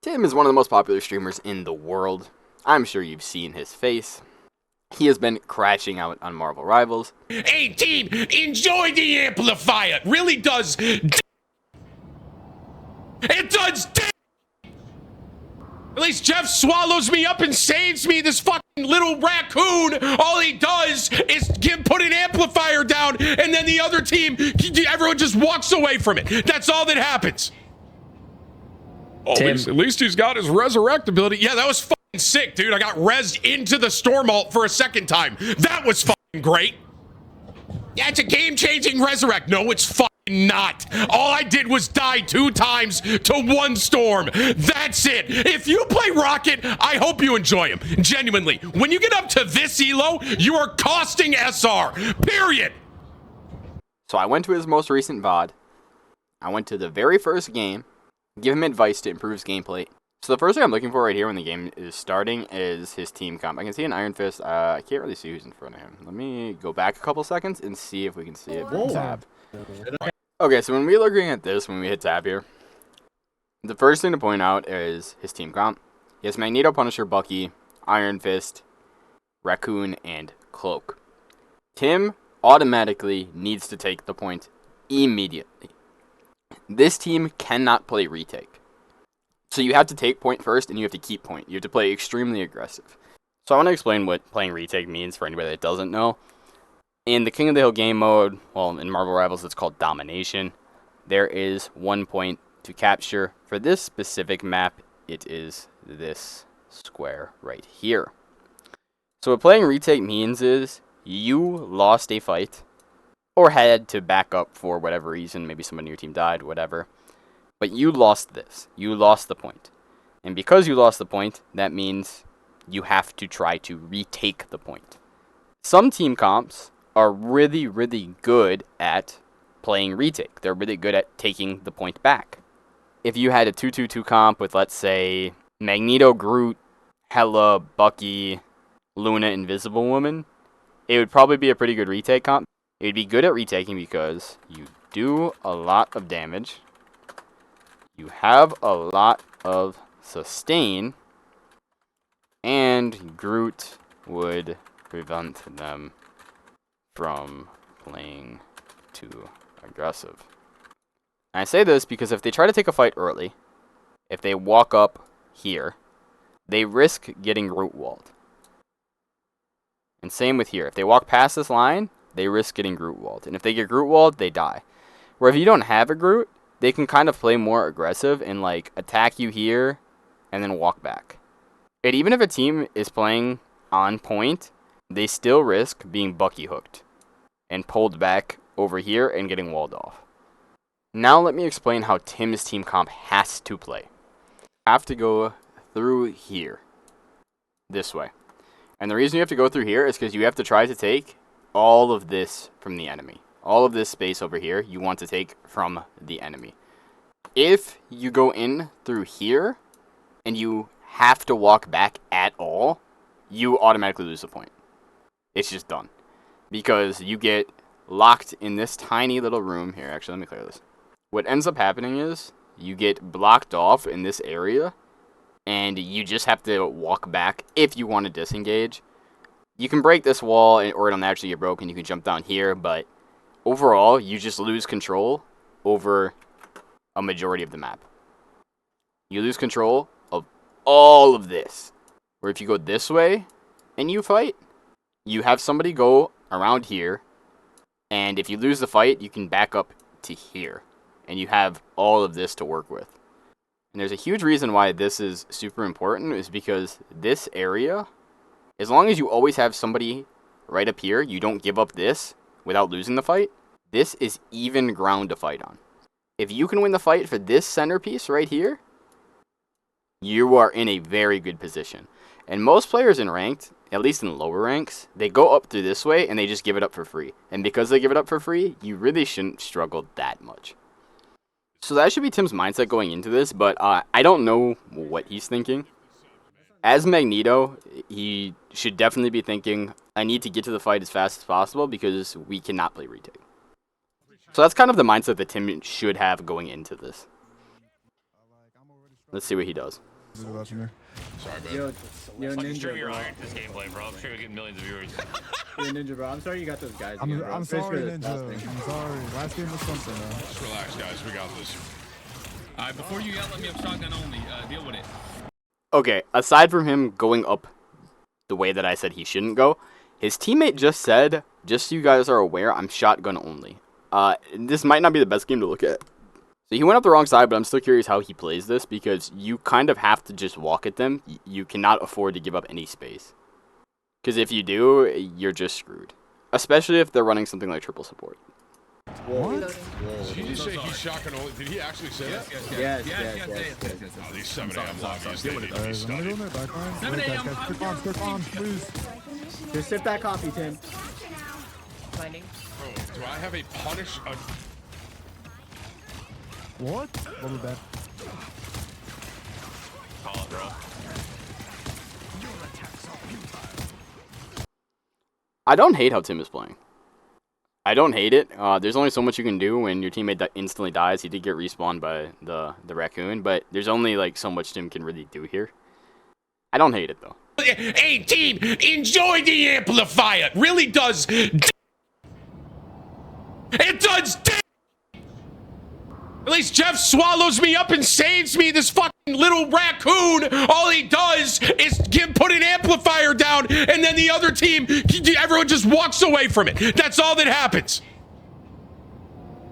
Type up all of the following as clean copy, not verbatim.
Tim is one of the most popular streamers in the world. I'm sure you've seen his face. He has been crashing out on Marvel Rivals. Hey, team, enjoy the amplifier. It really does. It does. At least Jeff swallows me up and saves me. This fucking little raccoon, all he does is put an amplifier down, and then the other team, everyone just walks away from it. That's all that happens. Oh, at least he's got his resurrect ability. Yeah, that was fucking sick, dude. I got rezzed into the storm ult for a second time. That was fucking great. Yeah, it's a game-changing resurrect. No, it's fucking not. All I did was die 2 times to 1 storm. That's it. If you play Rocket, I hope you enjoy him. Genuinely. When you get up to this elo, you are costing SR. Period. So I went to his most recent VOD. I went to the very first game. Give him advice to improve his gameplay. So the first thing I'm looking for right here when the game is starting is his team comp. I can see an Iron Fist. I can't really see who's in front of him. Let me go back a couple seconds and see if we can see it from tab. Okay, so when we're looking at this, when we hit tab here, the first thing to point out is his team comp. He has Magneto, Punisher, Bucky, Iron Fist, Raccoon, and Cloak. Tim automatically needs to take the point immediately. This team cannot play retake. So you have to take point first, and you have to keep point. You have to play extremely aggressive. So I want to explain what playing retake means for anybody that doesn't know. In the King of the Hill game mode, well, in Marvel Rivals, it's called Domination. There is 1 point to capture. For this specific map, it is this square right here. So what playing retake means is you lost a fight, or had to back up for whatever reason. Maybe someone in your team died, whatever. But you lost this. You lost the point. And because you lost the point, that means you have to try to retake the point. Some team comps are really, really good at playing retake. They're really good at taking the point back. If you had a 2-2-2 comp with, let's say, Magneto, Groot, Hela, Bucky, Luna, Invisible Woman, it would probably be a pretty good retake comp. It would be good at retaking because you do a lot of damage. You have a lot of sustain. And Groot would prevent them from playing too aggressive. And I say this because if they try to take a fight early, if they walk up here, they risk getting Groot walled. And same with here. If they walk past this line, they risk getting Groot walled. And if they get Groot walled, they die. Where if you don't have a Groot, they can kind of play more aggressive and like attack you here and then walk back. And even if a team is playing on point, they still risk being Bucky hooked and pulled back over here and getting walled off. Now let me explain how Tim's team comp has to play. You have to go through here. This way. And the reason you have to go through here is because you have to try to take all of this from the enemy. All of this space over here, you want to take from the enemy. If you go in through here, and you have to walk back at all, you automatically lose the point. It's just done. Because you get locked in this tiny little room here. Actually, let me clear this. What ends up happening is, you get blocked off in this area, and you just have to walk back if you want to disengage. You can break this wall, or it'll naturally get broken. You can jump down here, but overall, you just lose control over a majority of the map. You lose control of all of this. Where if you go this way and you fight, you have somebody go around here, and if you lose the fight, you can back up to here, and you have all of this to work with. And there's a huge reason why this is super important, is because this area, as long as you always have somebody right up here, you don't give up this without losing the fight, this is even ground to fight on. If you can win the fight for this centerpiece right here, you are in a very good position. And most players in ranked, at least in lower ranks, they go up through this way and they just give it up for free. And because they give it up for free, you really shouldn't struggle that much. So that should be Tim's mindset going into this, but I don't know what he's thinking. As Magneto, he should definitely be thinking, I need to get to the fight as fast as possible because we cannot play retake. So that's kind of the mindset that Tim should have going into this. Let's see what he does. Sorry, man. Yo, Fucking Ninja, stream your bro. iron this gameplay, bro. I'm sure you'll get millions of viewers. Yo, Ninja, bro. I'm sorry you got those guys I'm again, bro. Fish sorry, for the Ninja. testing. I'm sorry. Last game was something, man. Just relax, guys. We got this. All right, before you yell at me, I'm shotgun only. Deal with it. Okay, aside from him going up the way that I said he shouldn't go, his teammate just said, just so you guys are aware, I'm shotgun only. This might not be the best game to look at. So he went up the wrong side, but I'm still curious how he plays this, because you kind of have to just walk at them. You cannot afford to give up any space. Because if you do, you're just screwed. Especially if they're running something like triple support. What? Did he just say he's shotgun only? Did he actually say that? Yes. Oh, these 7 a.m. lobbies, Deal they with need it. to be I'm gonna go studied. in there, backline. 7 Wait, a.m. guys, click on, please. Just sip that coffee, Tim. Finding. Oh, do I have a punish? What? What was that? Call it, bro. I don't hate how Tim is playing. I don't hate it. There's only so much you can do when your teammate instantly dies. He did get respawned by the raccoon, but there's only like so much Tim can really do here. I don't hate it though. Hey, team, enjoy the amplifier. Really does. It does. At least Jeff swallows me up and saves me. This fucking little raccoon, all he does is put an amplifier down, and then the other team, everyone just walks away from it. That's all that happens.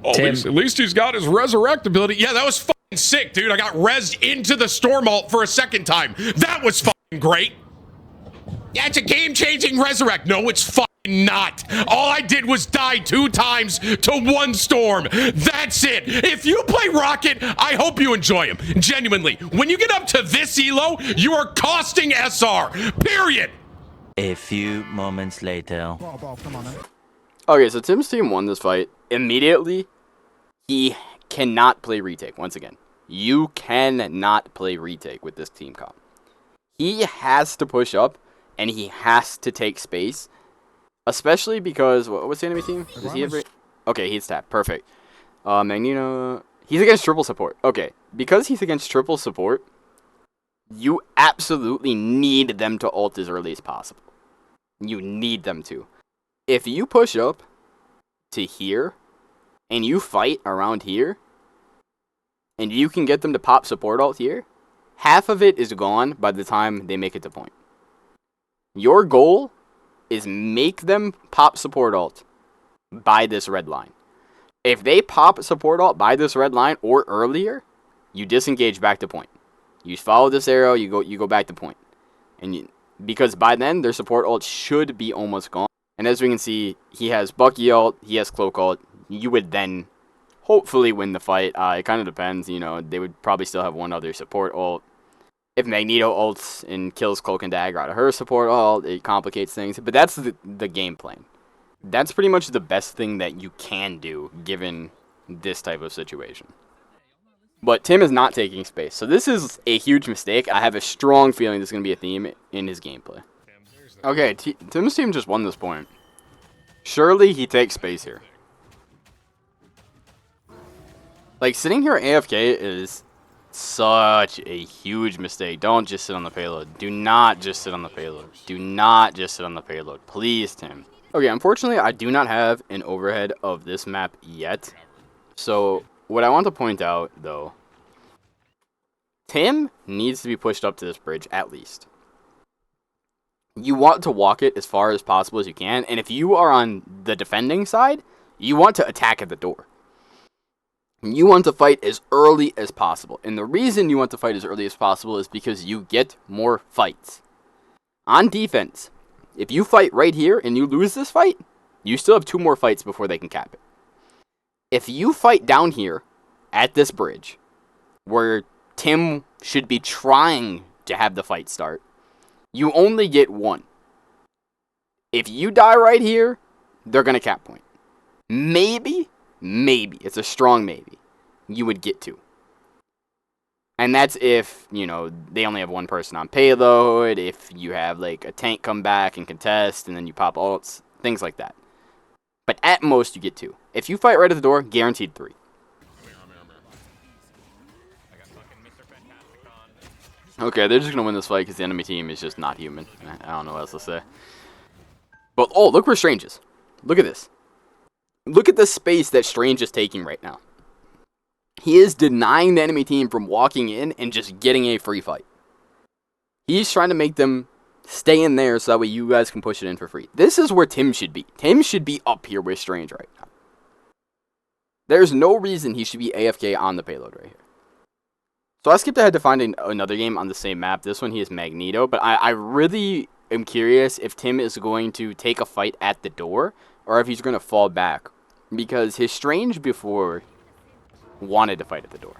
Oh, at least he's got his resurrect ability. Yeah, that was fucking sick, dude. I got rezzed into the storm ult for a second time. That was fucking great. Yeah, it's a game-changing resurrect. No, it's fucking not. All I did was die 2 times to 1 storm. That's it. If you play Rocket, I hope you enjoy him. Genuinely. When you get up to this elo, you are costing SR. Period. A few moments later. Ball, come on, man. Okay, so Tim's team won this fight. Immediately, he cannot play retake once again. You cannot play retake with this team comp. He has to push up, and he has to take space. Especially because, what's the enemy team? Does he have... Okay, he's tapped. Perfect. Magneto... He's against triple support. Okay, because he's against triple support, you absolutely need them to ult as early as possible. You need them to. If you push up to here, and you fight around here, and you can get them to pop support ult here, half of it is gone by the time they make it to point. Your goal is make them pop support ult by this red line. If they pop support ult by this red line or earlier, you disengage back to point. You follow this arrow, you go back to point. And because by then their support ult should be almost gone. And as we can see, he has Bucky ult, he has Cloak ult. You would then hopefully win the fight. It kind of depends, you know, they would probably still have one other support ult. If Magneto ults and kills Cloak and Dagger out of her support ult, it complicates things. But that's the game plan. That's pretty much the best thing that you can do given this type of situation. But Tim is not taking space. So this is a huge mistake. I have a strong feeling this is going to be a theme in his gameplay. Okay, Tim's team just won this point. Surely he takes space here. Like, sitting here AFK is such a huge mistake. Don't just sit on the payload. Do not just sit on the payload. Do not just sit on the payload. Please, Tim. Okay, unfortunately, I do not have an overhead of this map yet. So, what I want to point out, though, Tim needs to be pushed up to this bridge, at least. You want to walk it as far as possible as you can, and if you are on the defending side, you want to attack at the door. You want to fight as early as possible. And the reason you want to fight as early as possible is because you get more fights. On defense, if you fight right here and you lose this fight, you still have 2 more fights before they can cap it. If you fight down here at this bridge, where Tim should be trying to have the fight start, you only get 1. If you die right here, they're going to cap point. Maybe, it's a strong maybe, you would get 2. And that's if, you know, they only have 1 person on payload, if you have, like, a tank come back and contest, and then you pop ults, things like that. But at most, you get 2. If you fight right at the door, guaranteed 3. Okay, they're just gonna win this fight because the enemy team is just not human. I don't know what else to say. But, oh, look where Strange is. Look at this. Look at the space that Strange is taking right now. He is denying the enemy team from walking in and just getting a free fight. He's trying to make them stay in there so that way you guys can push it in for free. This is where Tim should be. Tim should be up here with Strange right now. There's no reason he should be AFK on the payload right here. So I skipped ahead to find another game on the same map. This one he is Magneto, but I really am curious if Tim is going to take a fight at the door or if he's going to fall back. Because his Strange before wanted to fight at the door.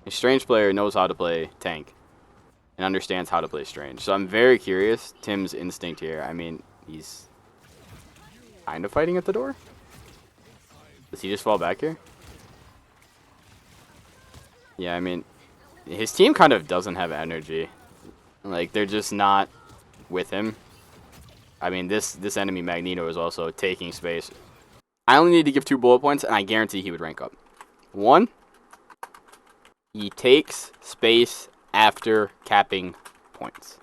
His Strange player knows how to play tank and understands how to play Strange. So I'm very curious Tim's instinct here. I mean, he's kind of fighting at the door. Does he just fall back here? Yeah, I mean, his team kind of doesn't have energy. Like, they're just not with him. I mean, this enemy Magneto is also taking space. I only need to give 2 bullet points, and I guarantee he would rank up. 1, he takes space after capping points.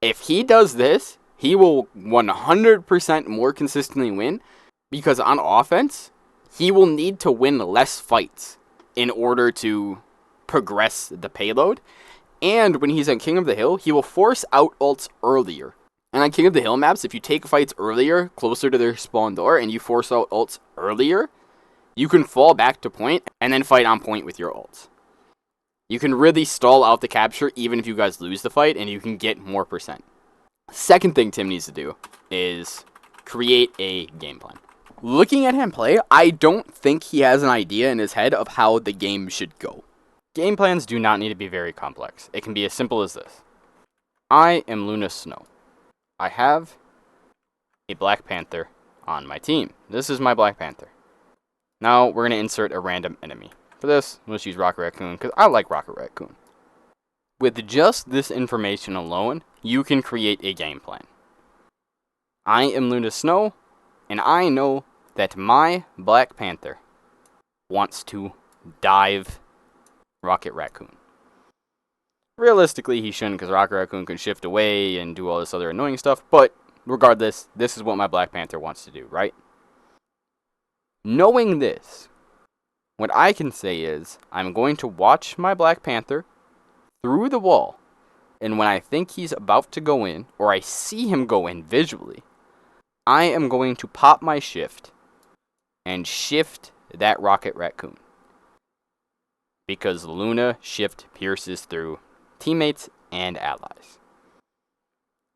If he does this, he will 100% more consistently win, because on offense, he will need to win less fights in order to progress the payload. And when he's on King of the Hill, he will force out ults earlier. And on King of the Hill maps, if you take fights earlier, closer to their spawn door, and you force out ults earlier, you can fall back to point and then fight on point with your ults. You can really stall out the capture even if you guys lose the fight, and you can get more percent. Second thing Tim needs to do is create a game plan. Looking at him play, I don't think he has an idea in his head of how the game should go. Game plans do not need to be very complex. It can be as simple as this. I am Luna Snow. I have a Black Panther on my team. This is my Black Panther. Now we're going to insert a random enemy. For this, let's use Rocket Raccoon because I like Rocket Raccoon. With just this information alone, you can create a game plan. I am Luna Snow, and I know that my Black Panther wants to dive Rocket Raccoon. Realistically, he shouldn't because Rocket Raccoon can shift away and do all this other annoying stuff, but regardless, this is what my Black Panther wants to do, right? Knowing this, what I can say is, I'm going to watch my Black Panther through the wall, and when I think he's about to go in, or I see him go in visually, I am going to pop my shift and shift that Rocket Raccoon. Because Luna shift pierces through teammates and allies.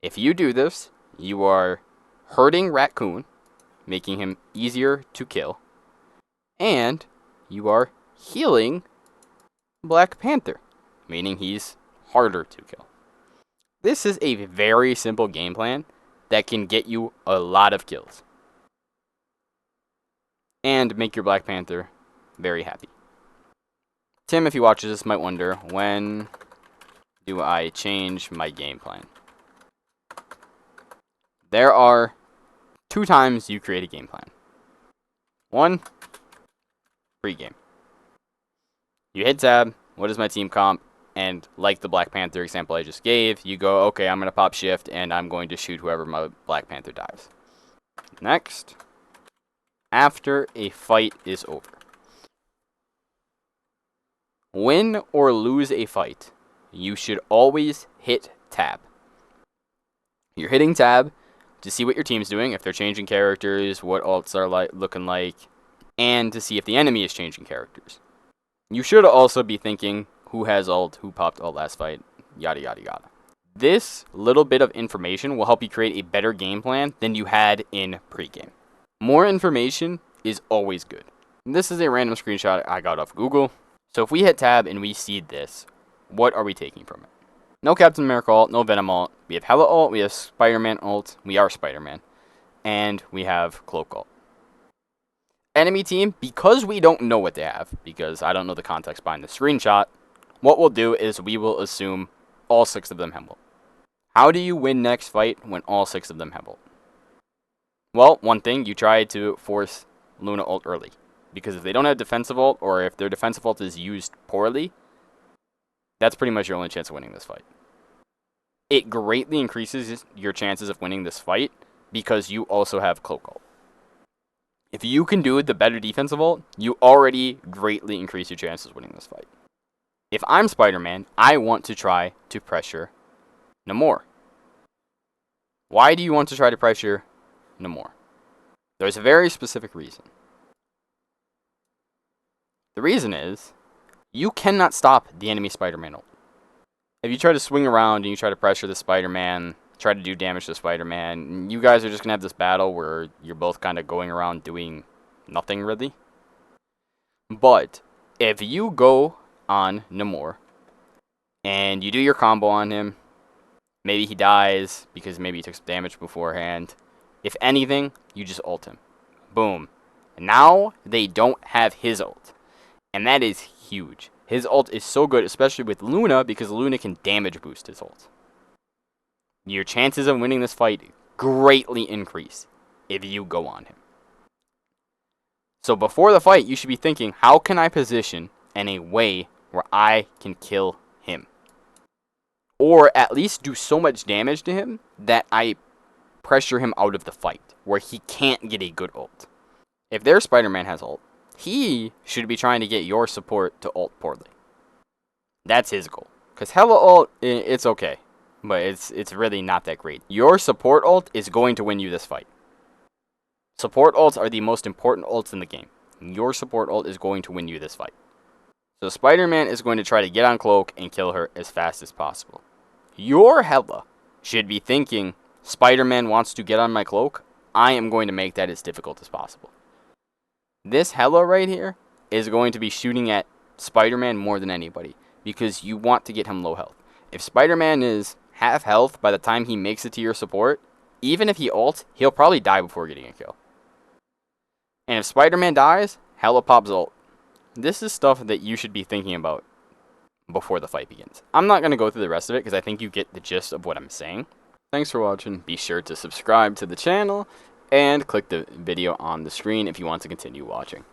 If you do this, you are hurting Raccoon, making him easier to kill, and you are healing Black Panther, meaning he's harder to kill. This is a very simple game plan that can get you a lot of kills and make your Black Panther very happy. Tim, if he watches this, might wonder, when do I change my game plan? There are 2 times you create a game plan. 1, pre-game. You hit tab, what is my team comp? And like the Black Panther example I just gave, you go, okay, I'm going to pop shift, and I'm going to shoot whoever my Black Panther dives. Next, after a fight is over. Win or lose a fight, you should always hit tab. You're hitting tab to see what your team's doing, if they're changing characters, what ults are looking like, and to see if the enemy is changing characters. You should also be thinking who has ult, who popped ult last fight, yada yada yada. This little bit of information will help you create a better game plan than you had in pregame. More information is always good. This is a random screenshot I got off Google. So if we hit tab and we see this, what are we taking from it? No Captain America ult, no Venom ult. We have Hela ult, we have Spider-Man ult, we are Spider-Man, and we have Cloak ult. Enemy team, because we don't know what they have, because I don't know the context behind the screenshot, what we'll do is we will assume all 6 of them have ult. How do you win next fight when all 6 of them have ult? Well, one thing, you try to force Luna ult early. Because if they don't have defensive ult, or if their defensive ult is used poorly, That's pretty much your only chance of winning this fight. It greatly increases your chances of winning this fight because you also have cloak ult. If you can do the better defensive ult, you already greatly increase your chances of winning this fight. If I'm Spider-Man, I want to try to pressure Namor. Why do you want to try to pressure Namor? There's a very specific reason. The reason is, you cannot stop the enemy Spider-Man ult. If you try to swing around and you try to pressure the Spider-Man, try to do damage to Spider-Man, you guys are just going to have this battle where you're both kind of going around doing nothing really. But if you go on Namor and you do your combo on him, maybe he dies because maybe he took some damage beforehand. If anything, you just ult him. Boom. Now they don't have his ult. And that is huge. His ult is so good, especially with Luna, because Luna can damage boost his ult. Your chances of winning this fight greatly increase if you go on him. So before the fight, you should be thinking, how can I position in a way where I can kill him? Or at least do so much damage to him that I pressure him out of the fight, where he can't get a good ult. If their Spider-Man has ult, he should be trying to get your support to ult poorly. That's his goal. Because Hella ult, it's okay. But it's really not that great. Your support ult is going to win you this fight. Support ults are the most important ults in the game. Your support ult is going to win you this fight. So Spider-Man is going to try to get on Cloak and kill her as fast as possible. Your Hella should be thinking, Spider-Man wants to get on my Cloak. I am going to make that as difficult as possible. This Hella right here is going to be shooting at Spider-Man more than anybody, because you want to get him low health. If Spider-Man is half health by the time he makes it to your support, even if he ults, he'll probably die before getting a kill. And if Spider-Man dies, Hella pops ult. This is stuff that you should be thinking about before the fight begins. I'm not going to go through the rest of it because I think you get the gist of what I'm saying. Thanks for watching. Be sure to subscribe to the channel and click the video on the screen if you want to continue watching.